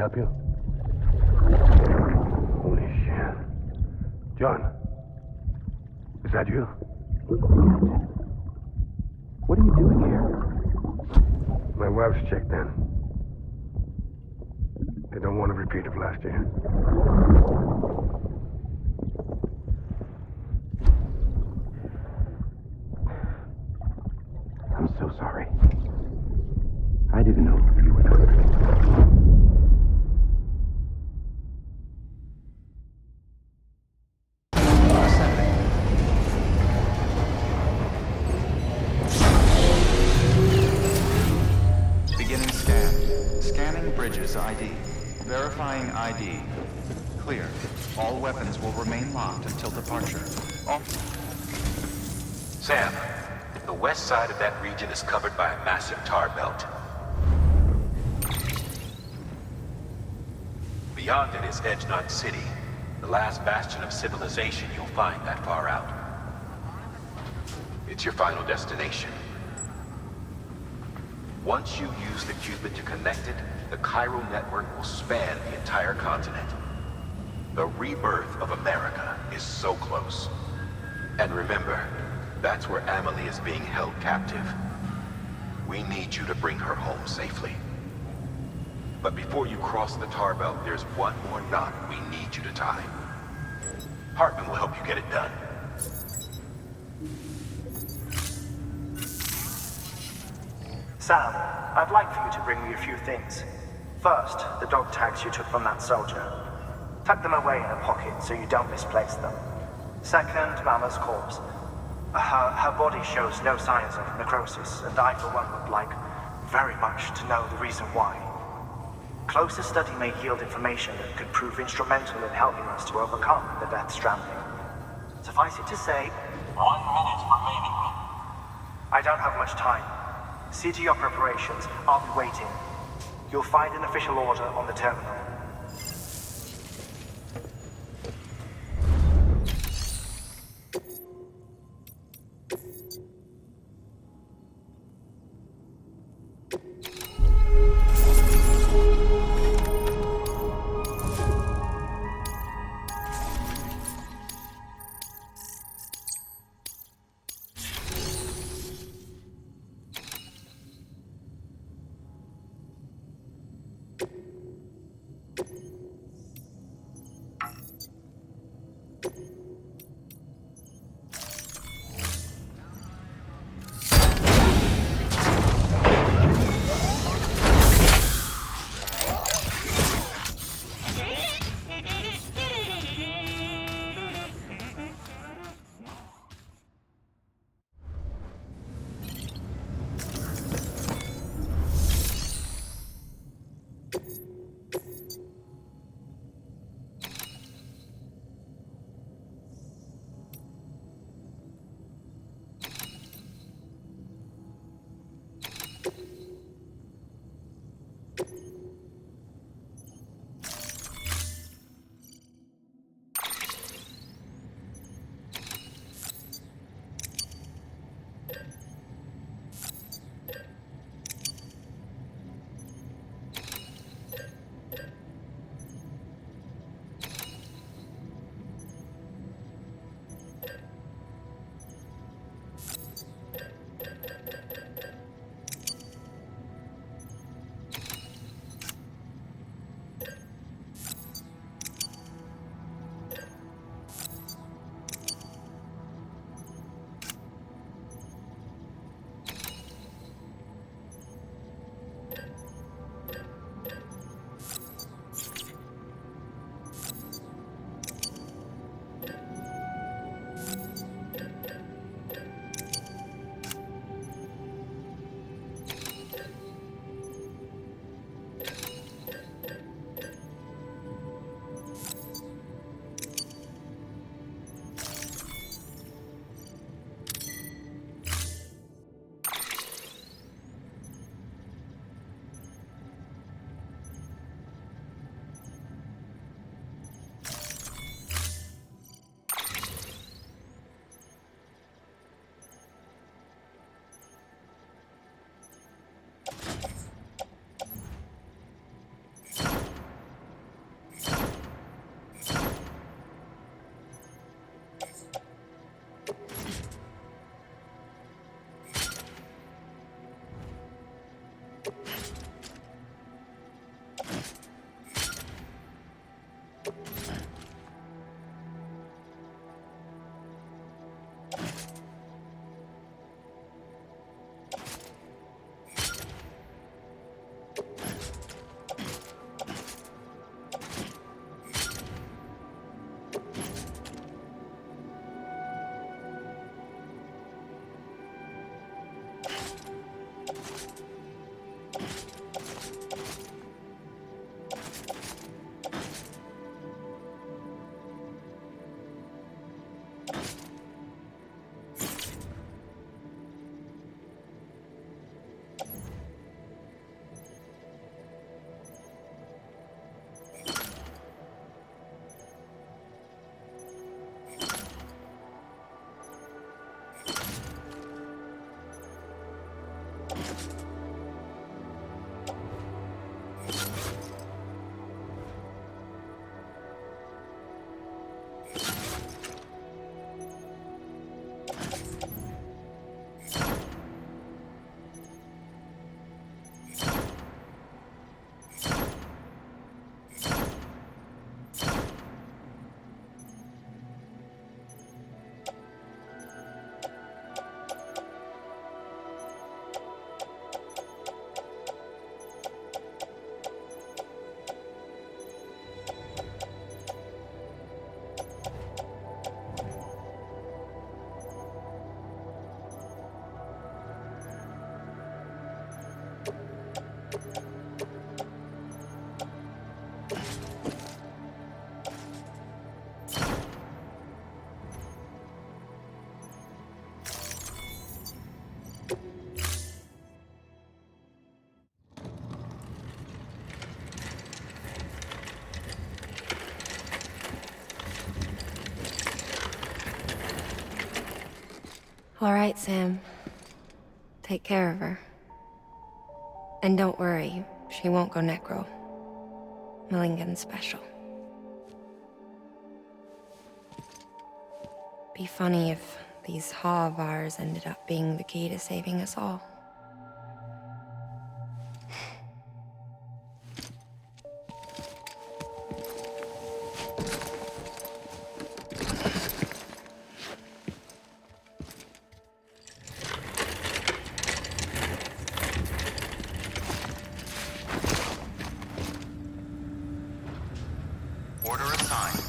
help you? Holy shit. John. Is that you? What are you doing here? My wife's checked in. They don't want a repeat of last year. I'm so sorry. I didn't know you were there. Beginning scan. Scanning Bridges ID. Verifying ID. Clear. All weapons will remain locked until departure. Sam, the west side of that region is covered by a massive tar belt. Beyond it is Edgenut City, the last bastion of civilization you'll find that far out. It's your final destination. Once you use the Cupid to connect it, the chiral network will span the entire continent. The rebirth of America is so close. And remember, that's where Amelie is being held captive. We need you to bring her home safely. But before you cross the tar belt, there's one more knot we need you to tie. Hartman will help you get it done. Sam, I'd like for you to bring me a few things. First, the dog tags you took from that soldier. Tuck them away in a pocket so you don't misplace them. Second, Mama's corpse. Her body shows no signs of necrosis, and I, for one, would like very much to know the reason why. Closer study may yield information that could prove instrumental in helping us to overcome the Death Stranding. Suffice it to say, 1 minute remaining. I don't have much time. See to your preparations. I'll be waiting. You'll find an official order on the terminal. All right, Sam. Take care of her. And don't worry, she won't go necro. Millingan's special. Be funny if these Ha of ours ended up being the key to saving us all. Order assigned.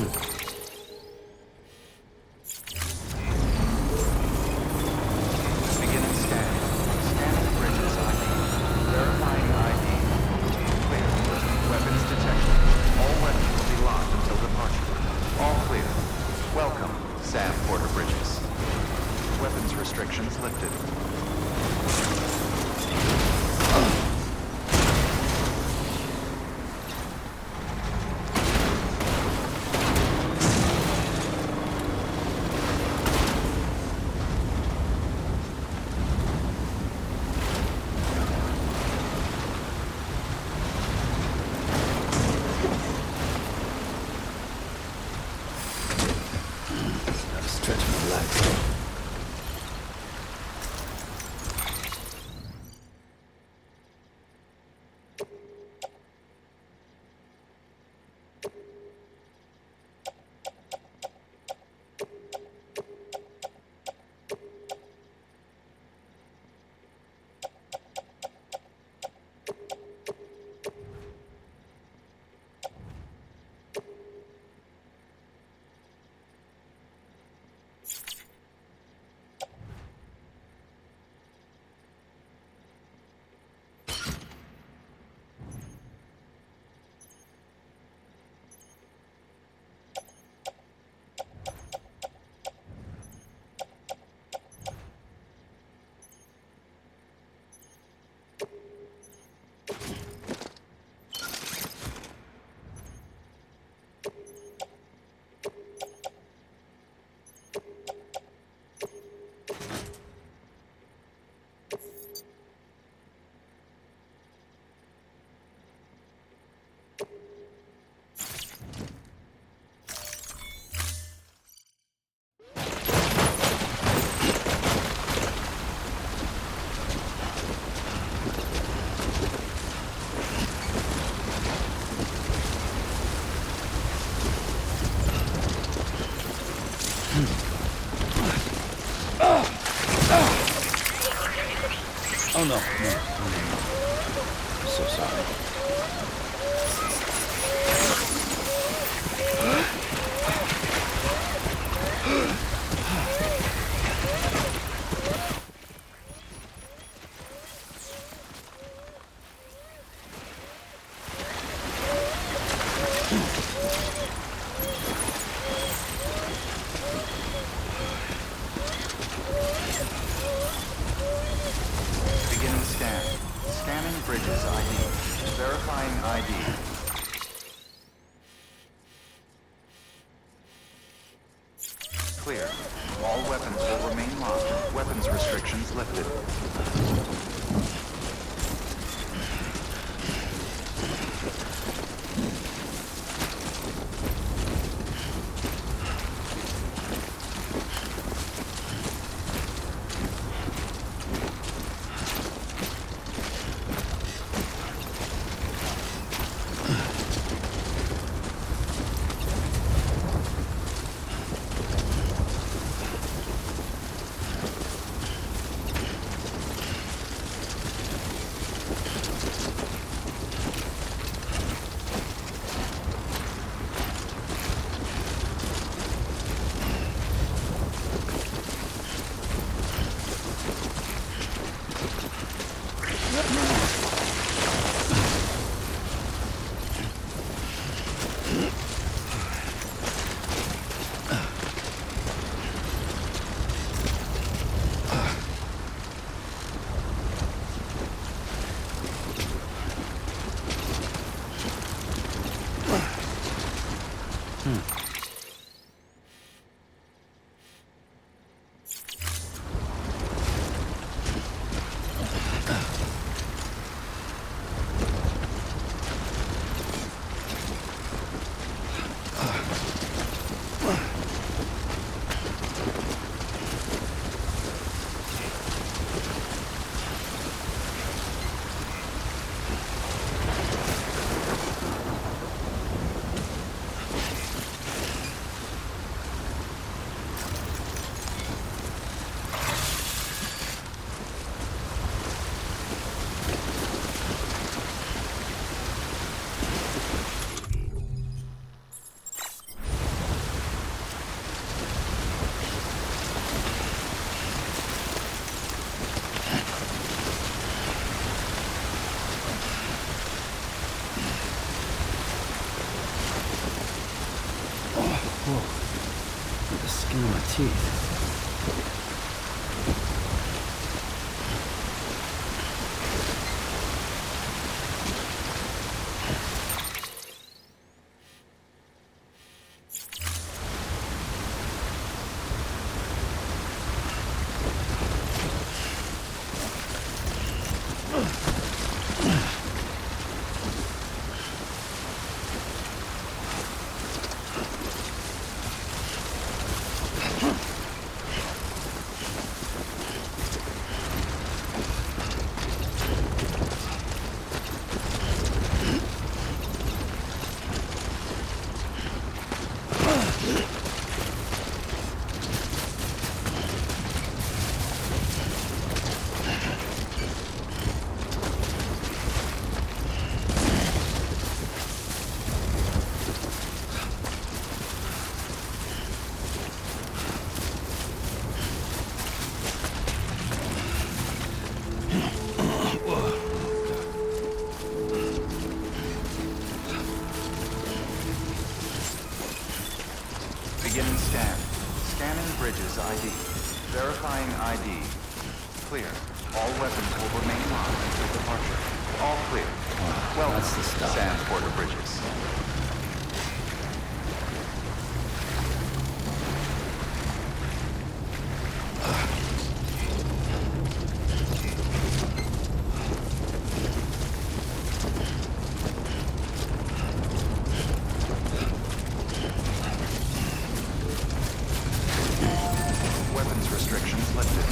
Beginning scan. Scanning bridges ID. Verifying ID. Clear. Weapons detected. All weapons will be locked until departure. All clear. Welcome, Sam Porter Bridges. Weapons restrictions lifted. Gotta stretch my legs. Oh no, no. I'm so sorry. Beginning scan. Scanning bridges ID. Verifying ID. Clear. All weapons will remain locked. Weapons restrictions lifted. Whoa. The skin on my teeth. Beginning scan. Scanning bridges ID. Verifying ID. Clear. All weapons will remain on until departure. All clear. Well, that's the stuff. Sam Porter Bridges. Weapons restrictions lifted.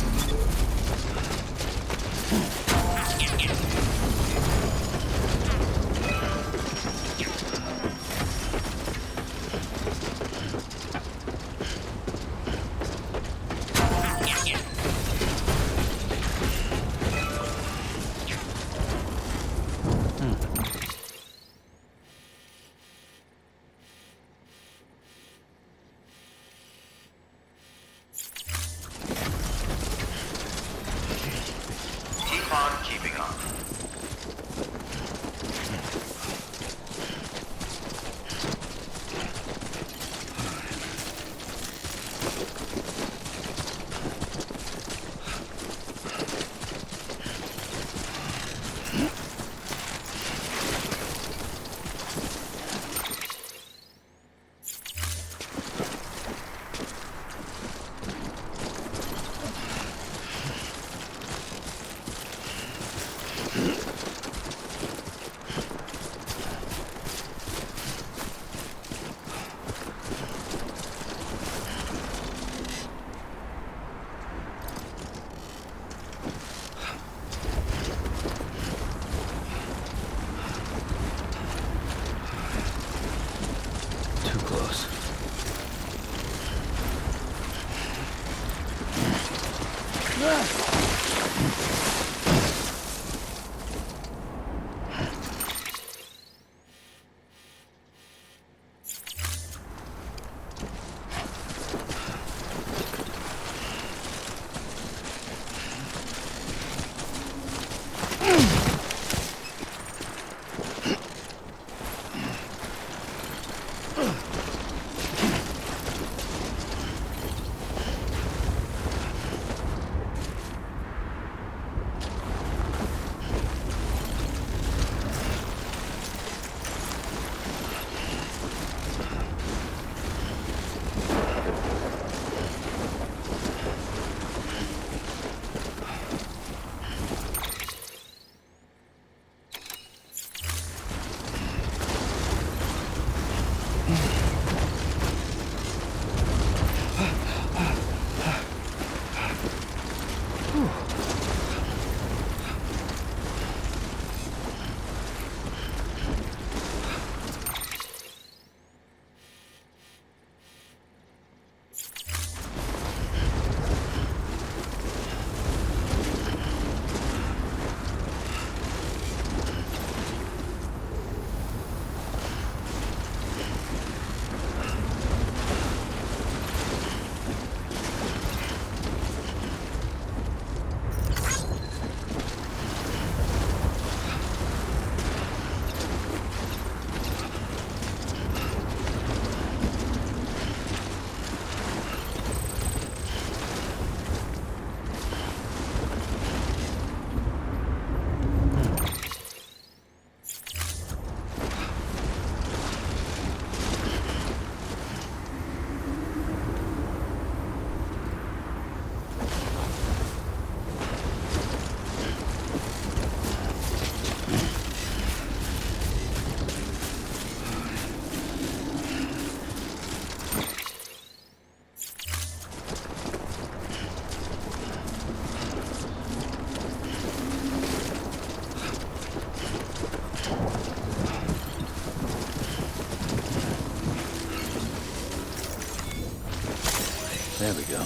Keep on keeping on. Too close. There we go.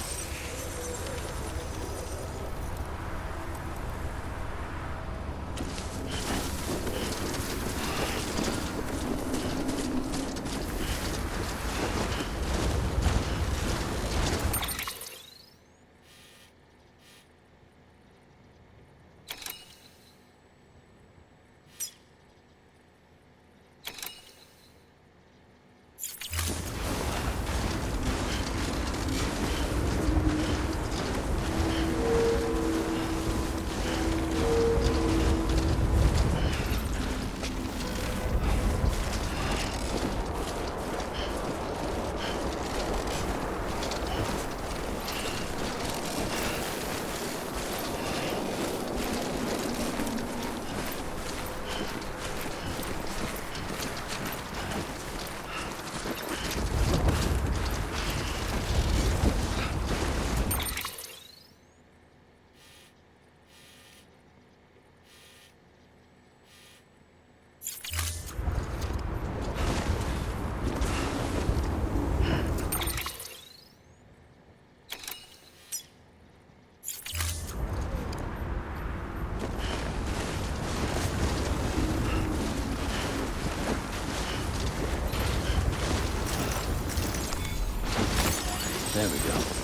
There we go.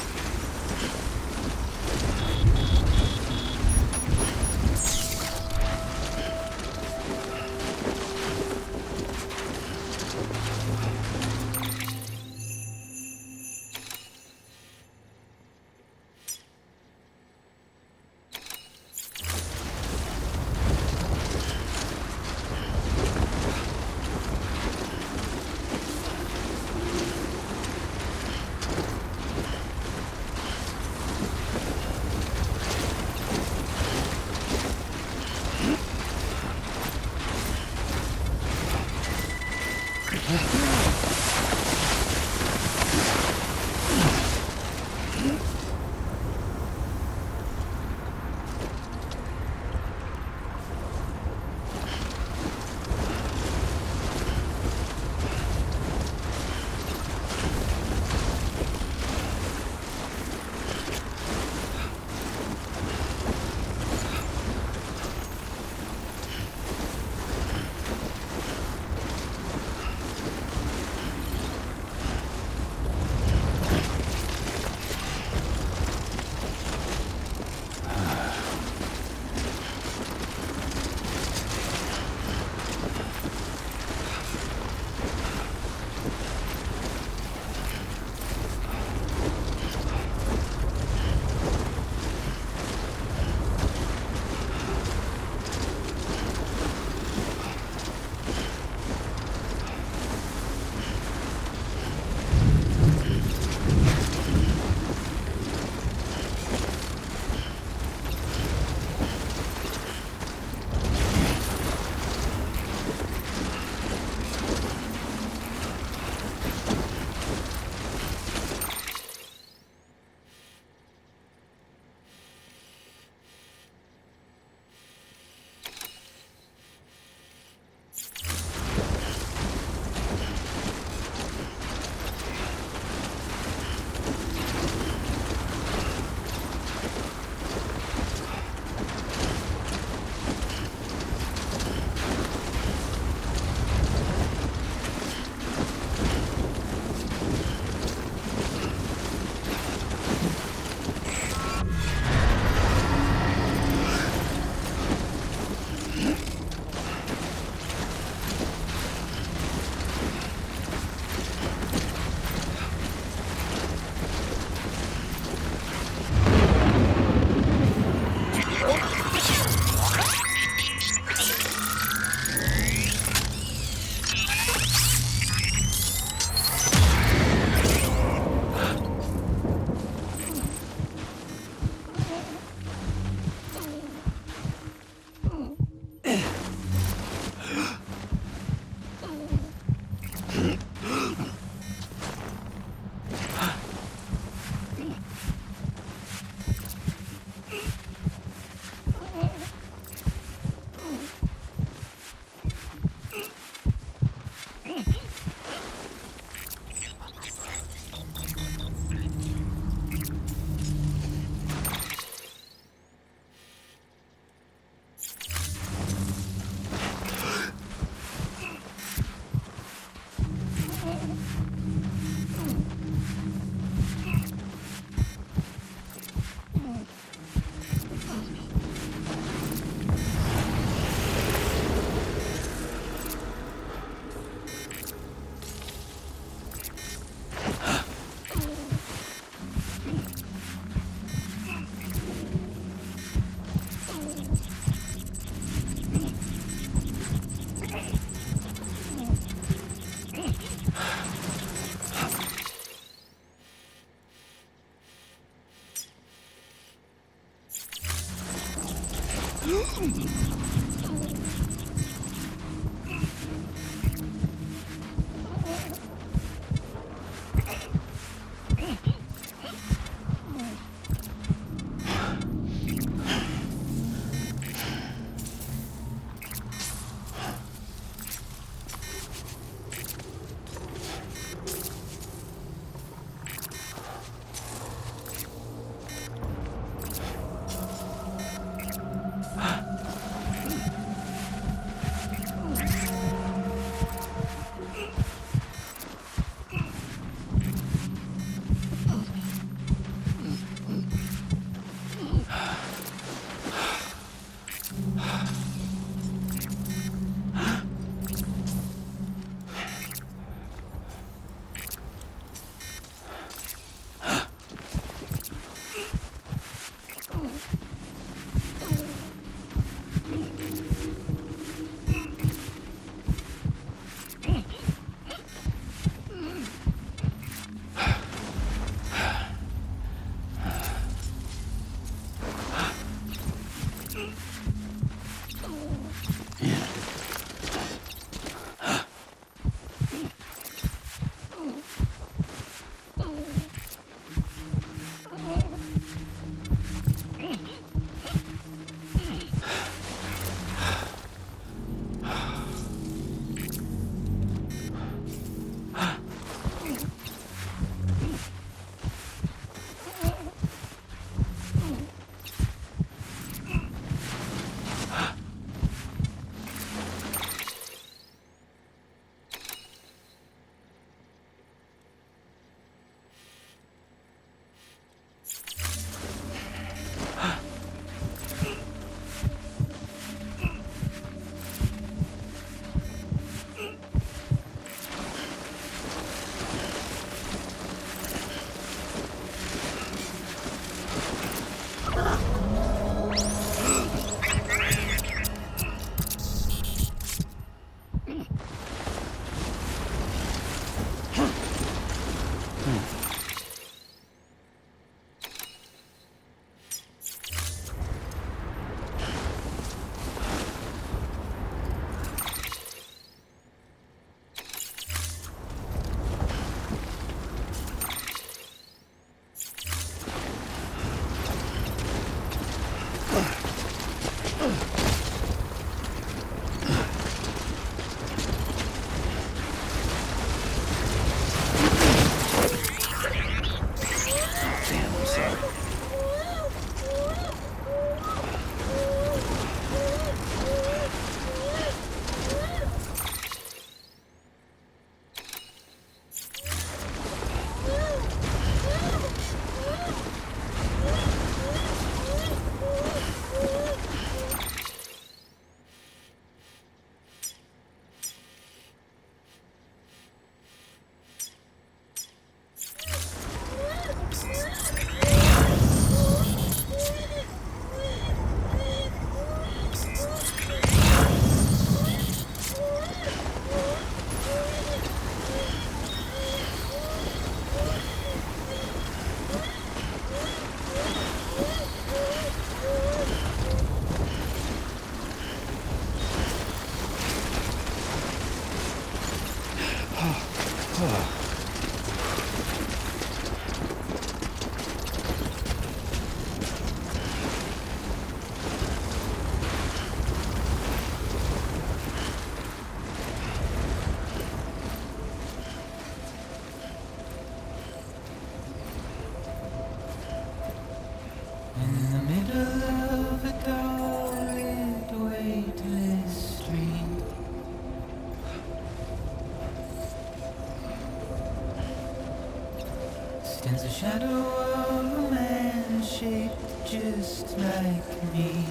Stands a shadow of a man shaped just like me.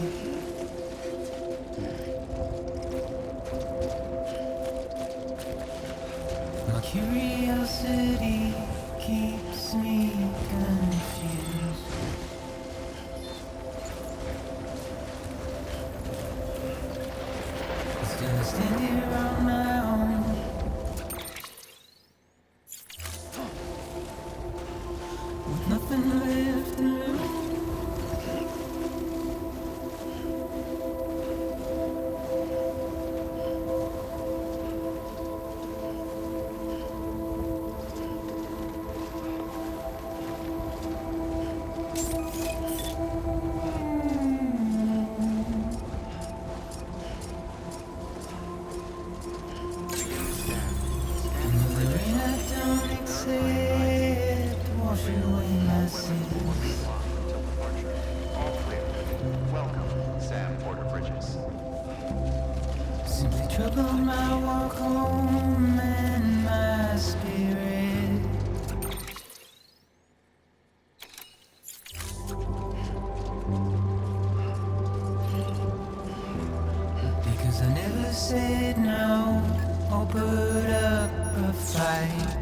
My curiosity keeps me confused. Still I stand here on my own, with nothing left to lose. home and my spirit. Because I never said no or put up a fight.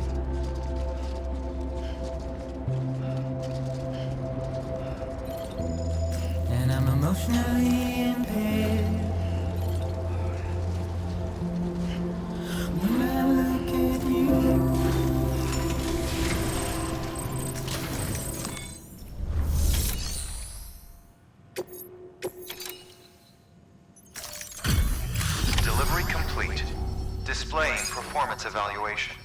And I'm emotionally impaired. When I look at you, Delivery complete. Displaying performance evaluation.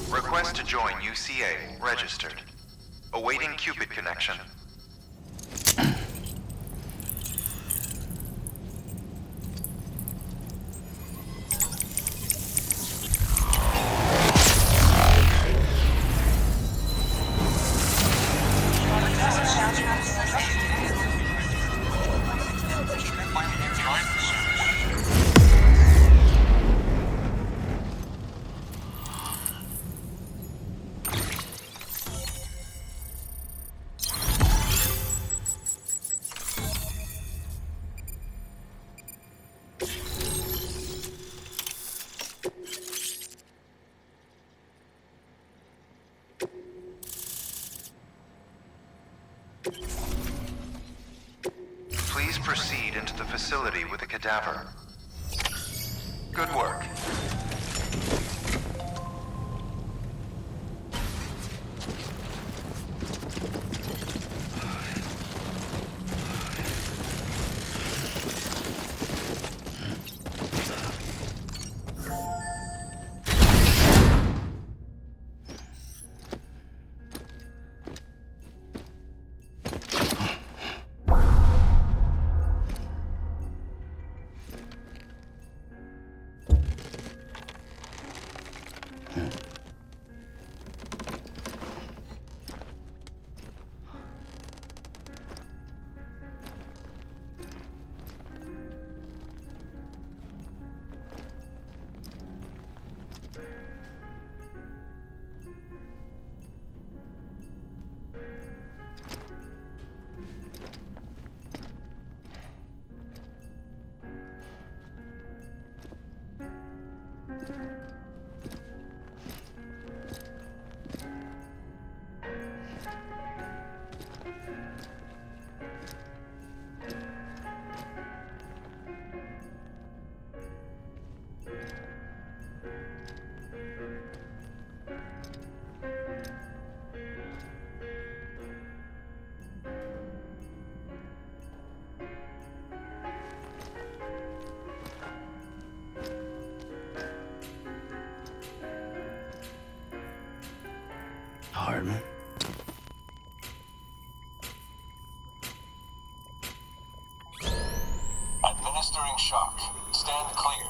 Request to join UCA. Registered. Awaiting Cupid connection. Please proceed into the facility with the cadaver. Good work. Hartman. Administering shock. Stand clear.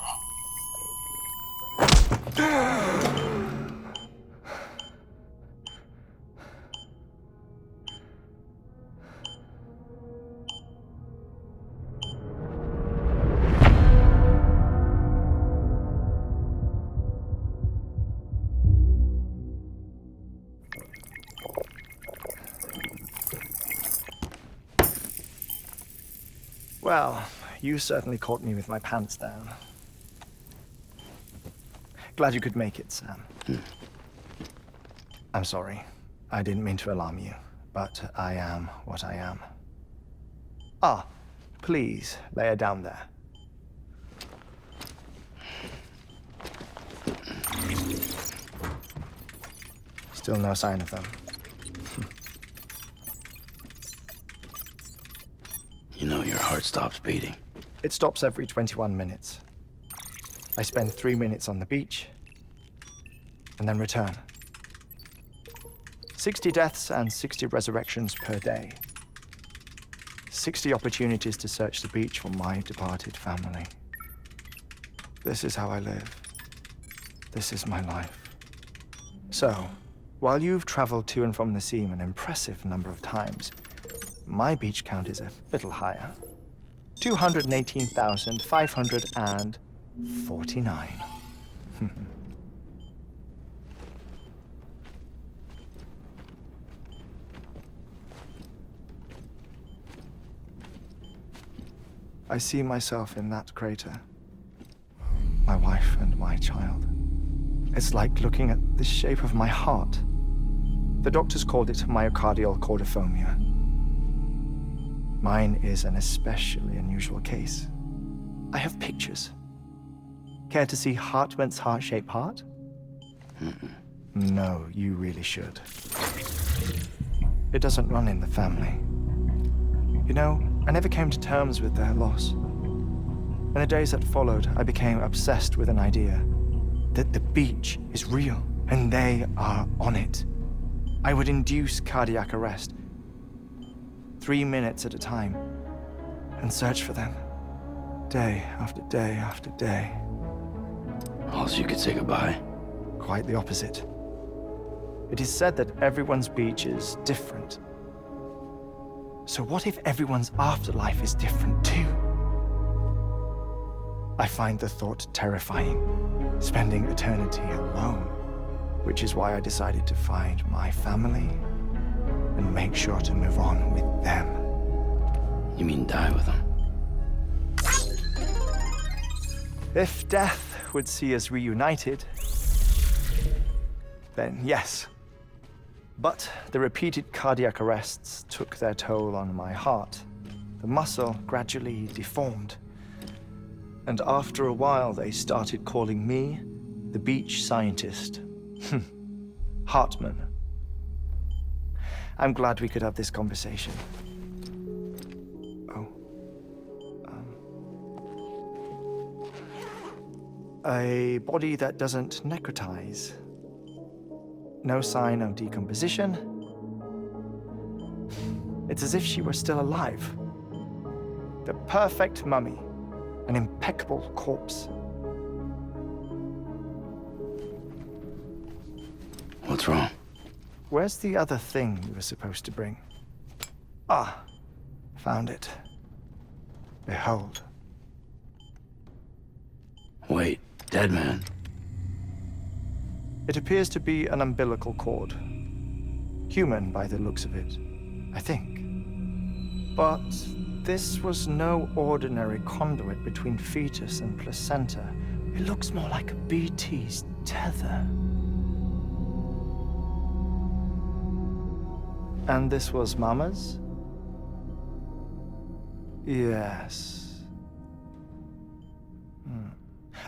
Well, you certainly caught me with my pants down. Glad you could make it, Sam. I'm sorry. I didn't mean to alarm you, but I am what I am. Please, lay her down there. Still no sign of them. You know your heart stops beating. It stops every 21 minutes. I spend 3 minutes on the beach, and then return. 60 deaths and 60 resurrections per day. 60 opportunities to search the beach for my departed family. This is how I live. This is my life. So, while you've traveled to and from the seam an impressive number of times, my beach count is a little higher. 218,549. I see myself in that crater. My wife and my child. It's like looking at the shape of my heart. The doctors called it myocardial cordiformia. Mine is an especially unusual case. I have pictures. Care to see Hartman's heart-shaped heart? No, you really should. It doesn't run in the family. You know, I never came to terms with their loss. In the days that followed, I became obsessed with an idea that the beach is real and they are on it. I would induce cardiac arrest, 3 minutes at a time, and search for them, day after day after day. Also, you could say goodbye. Quite the opposite. It is said that everyone's beach is different. So what if everyone's afterlife is different too? I find the thought terrifying, spending eternity alone, which is why I decided to find my family and make sure to move on with them. You mean die with them? If death would see us reunited, then yes. But the repeated cardiac arrests took their toll on my heart. The muscle gradually deformed. And after a while, they started calling me the beach scientist. Hartman. I'm glad we could have this conversation. A body that doesn't necrotize. No sign of decomposition. It's as if she were still alive. The perfect mummy. An impeccable corpse. What's wrong? Where's the other thing you were supposed to bring? Found it. Behold. Wait, dead man? It appears to be an umbilical cord. Human by the looks of it, I think. But this was no ordinary conduit between fetus and placenta. It looks more like a BT's tether. And this was Mama's? Yes.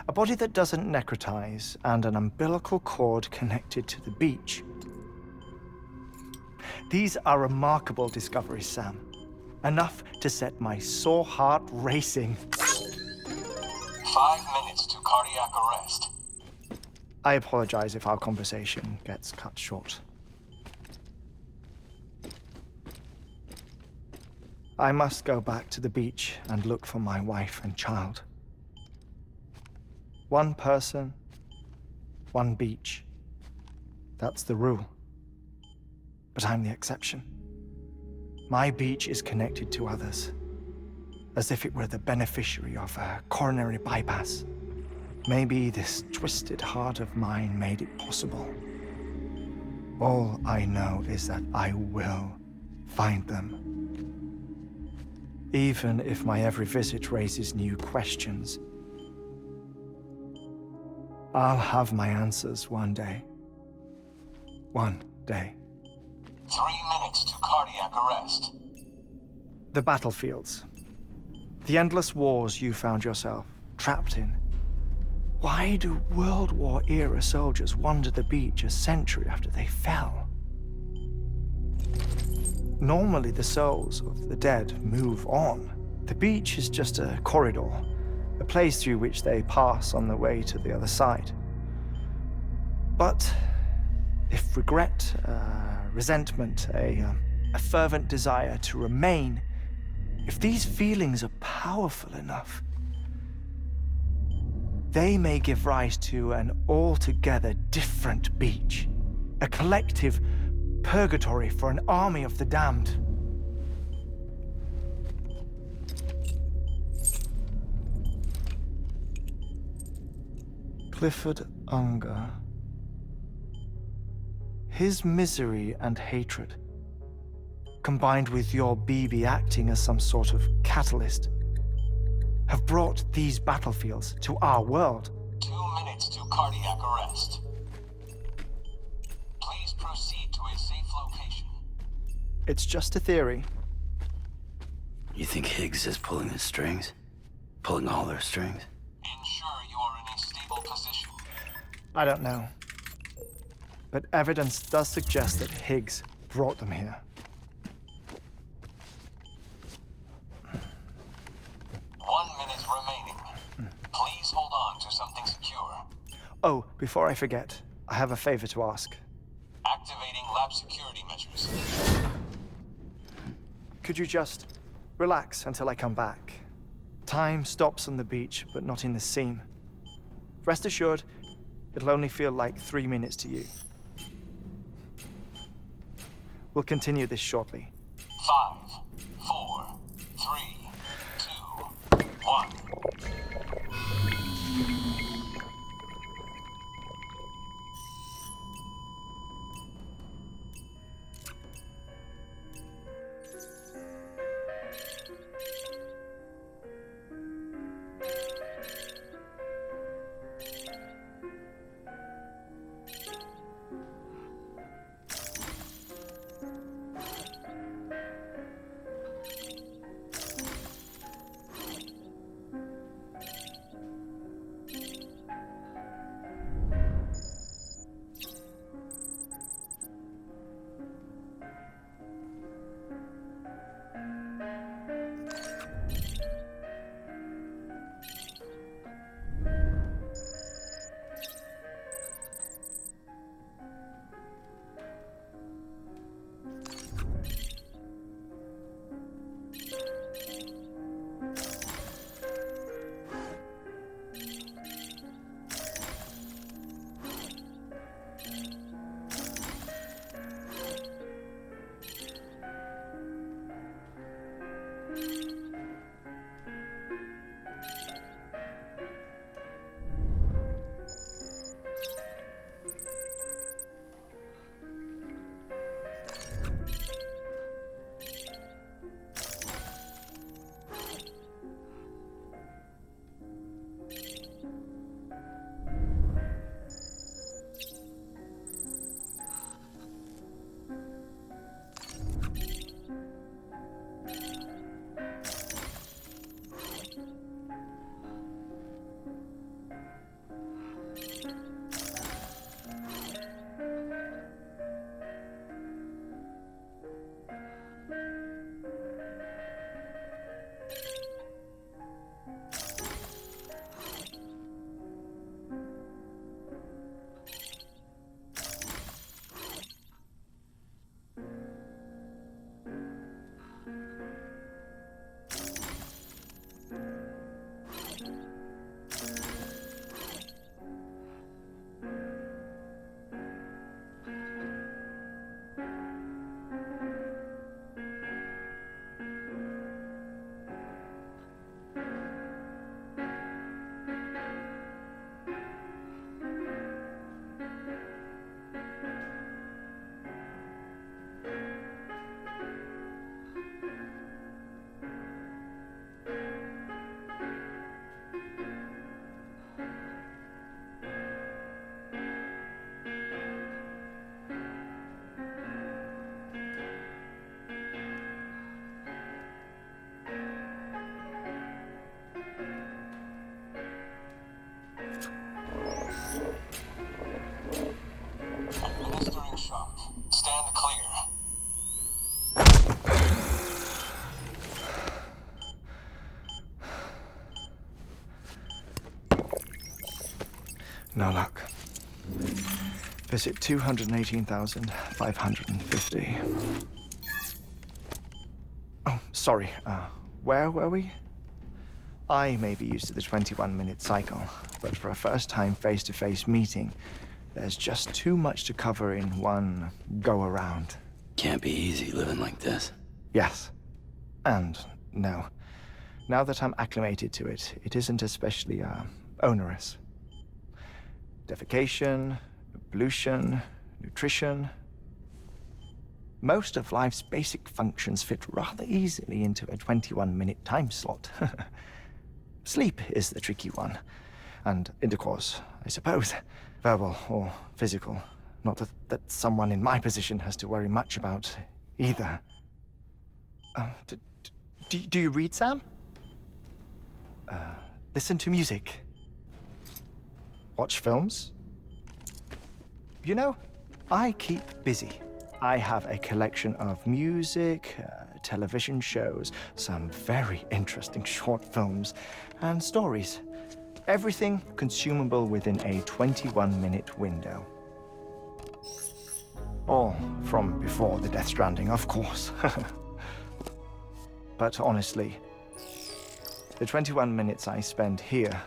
A body that doesn't necrotize and an umbilical cord connected to the beach. These are remarkable discoveries, Sam. Enough to set my sore heart racing. 5 minutes to cardiac arrest. I apologize if our conversation gets cut short. I must go back to the beach and look for my wife and child. One person, one beach. That's the rule. But I'm the exception. My beach is connected to others, as if it were the beneficiary of a coronary bypass. Maybe this twisted heart of mine made it possible. All I know is that I will find them. Even if my every visit raises new questions, I'll have my answers one day. One day. 3 minutes to cardiac arrest. The battlefields. The endless wars you found yourself trapped in. Why do World War era soldiers wander the beach a century after they fell? Normally, the souls of the dead move on. The beach is just a corridor, a place through which they pass on the way to the other side. But if regret, resentment, a fervent desire to remain, if these feelings are powerful enough, they may give rise to an altogether different beach, a collective purgatory for an army of the damned. Clifford Unger. His misery and hatred, combined with your BB acting as some sort of catalyst, have brought these battlefields to our world. 2 minutes to cardiac arrest. Please proceed to a safe location. It's just a theory. You think Higgs is pulling the strings? Pulling all their strings? Ensure you are in a stable position. I don't know. But evidence does suggest that Higgs brought them here. 1 minute remaining. Please hold on to something secure. Oh, before I forget, I have a favor to ask. Activating lab security measures. Could you just relax until I come back? Time stops on the beach, but not in the scene. Rest assured, it'll only feel like 3 minutes to you. We'll continue this shortly. 5, 4, 3, 2, 1. No luck. Visit 218,550. Oh, sorry. Where were we? I may be used to the 21-minute cycle, but for a first-time face-to-face meeting, there's just too much to cover in one go-around. Can't be easy living like this. Yes. And no. Now that I'm acclimated to it, it isn't especially, onerous. Defecation, pollution, nutrition. Most of life's basic functions fit rather easily into a 21-minute time slot. Sleep is the tricky one. And intercourse, I suppose. Verbal or physical. Not that someone in my position has to worry much about either. Do you read, Sam? Listen to music. Watch films. You know, I keep busy. I have a collection of music, television shows, some very interesting short films, and stories. Everything consumable within a 21-minute window. All from before the Death Stranding, of course. But honestly, the 21 minutes I spend here,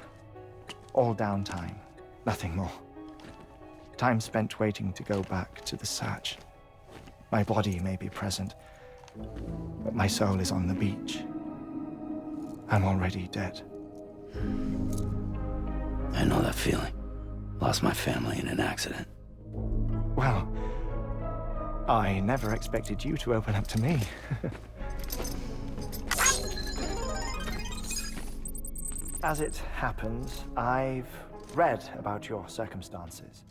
all downtime, nothing more. Time spent waiting to go back to the search. My body may be present, but my soul is on the beach. I'm already dead. I know that feeling. Lost my family in an accident. Well, I never expected you to open up to me. As it happens, I've read about your circumstances.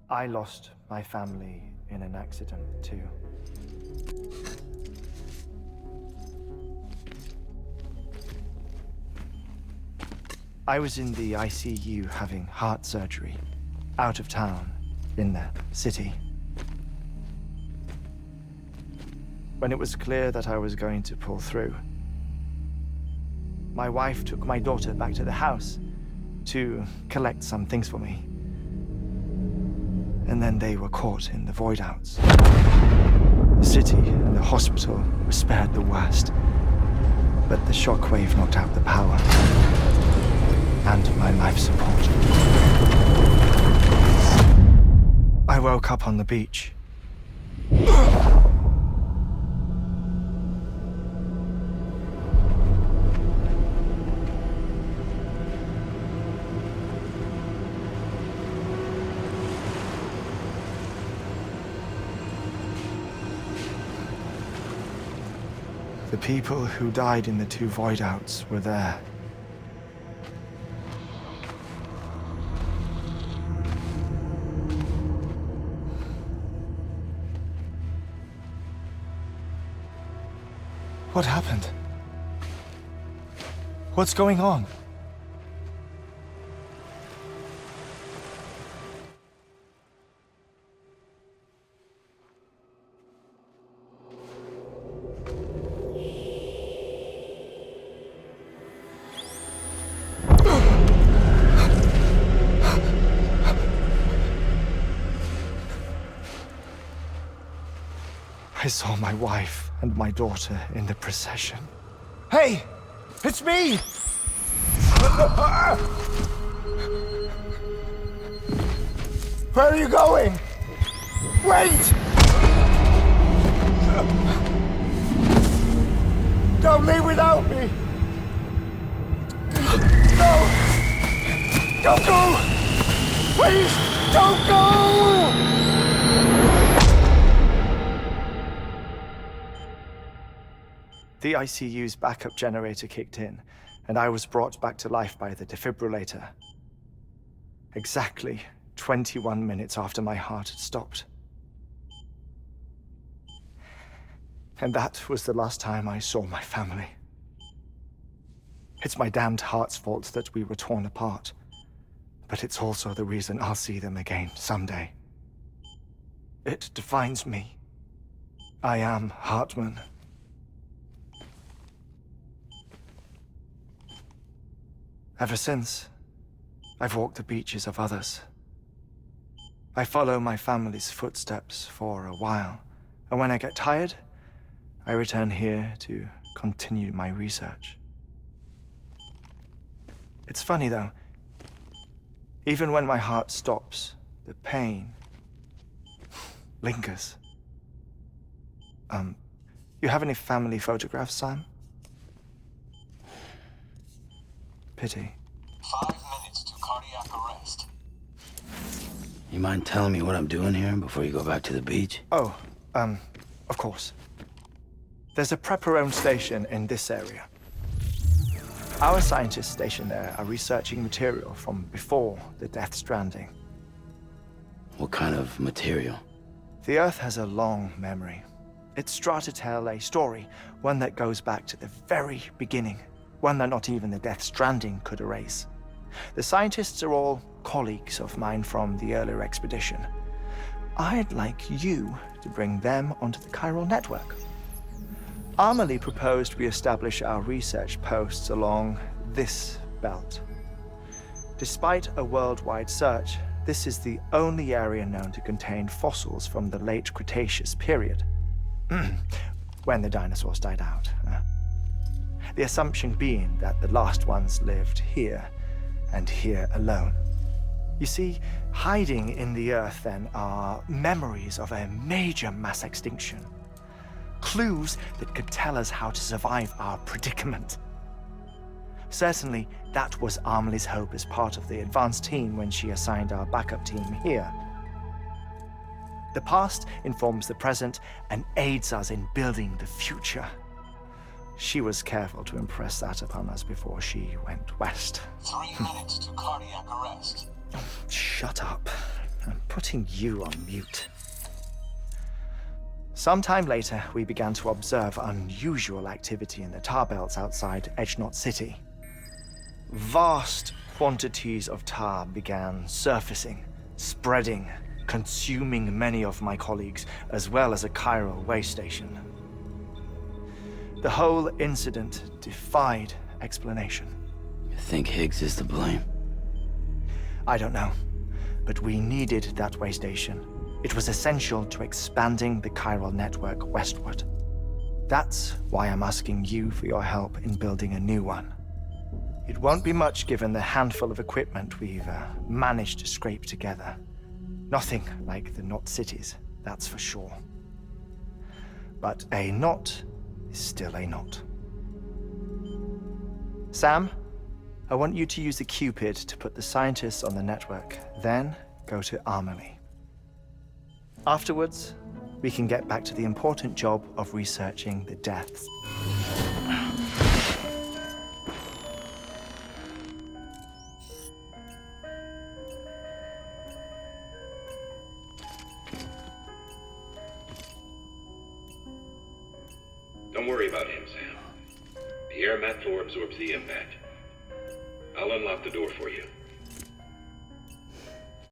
I lost my family in an accident, too. I was in the ICU having heart surgery, out of town, in the city. When it was clear that I was going to pull through, my wife took my daughter back to the house to collect some things for me. And then they were caught in the void-outs. The city and the hospital were spared the worst, but the shockwave knocked out the power and my life support. I woke up on the beach. The people who died in the two void-outs were there. What happened? What's going on? I saw my wife and my daughter in the procession. Hey! It's me! Where are you going? Wait! Don't leave without me! No! Don't go! Please, don't go! The ICU's backup generator kicked in, and I was brought back to life by the defibrillator. Exactly 21 minutes after my heart had stopped. And that was the last time I saw my family. It's my damned heart's fault that we were torn apart, but it's also the reason I'll see them again someday. It defines me. I am Hartman. Ever since, I've walked the beaches of others I follow my family's footsteps for a while, and when I get tired, I return here to continue my research. It's funny though, even when my heart stops, the pain lingers. You have any family photographs, Sam? Pity. 5 minutes to cardiac arrest. You mind telling me what I'm doing here before you go back to the beach? Oh, of course. There's a Prepperone station in this area. Our scientists stationed there are researching material from before the Death Stranding. What kind of material? The Earth has a long memory. It's trying to tell a story, one that goes back to the very beginning, one that not even the Death Stranding could erase. The scientists are all colleagues of mine from the earlier expedition. I'd like you to bring them onto the chiral network. Amelie proposed we establish our research posts along this belt. Despite a worldwide search, this is the only area known to contain fossils from the late Cretaceous period, when the dinosaurs died out. The assumption being that the last ones lived here, and here alone. You see, hiding in the Earth then are memories of a major mass extinction. Clues that could tell us how to survive our predicament. Certainly, that was Amelie's hope as part of the advanced team when she assigned our backup team here. The past informs the present and aids us in building the future. She was careful to impress that upon us before she went west. 3 minutes to cardiac arrest. Shut up. I'm putting you on mute. Sometime later, we began to observe unusual activity in the tar belts outside Edgenot City. Vast quantities of tar began surfacing, spreading, consuming many of my colleagues, as well as a chiral way station. The whole incident defied explanation. You think Higgs is to blame? I don't know, but we needed that way station. It was essential to expanding the chiral network westward. That's why I'm asking you for your help in building a new one. It won't be much given the handful of equipment we've managed to scrape together. Nothing like the Knot cities, that's for sure. But a knot is still a knot. Sam, I want you to use the Cupid to put the scientists on the network, then go to Amelie. Afterwards, we can get back to the important job of researching the deaths. Don't worry about him, Sam. The air mat floor absorbs the impact. I'll unlock the door for you.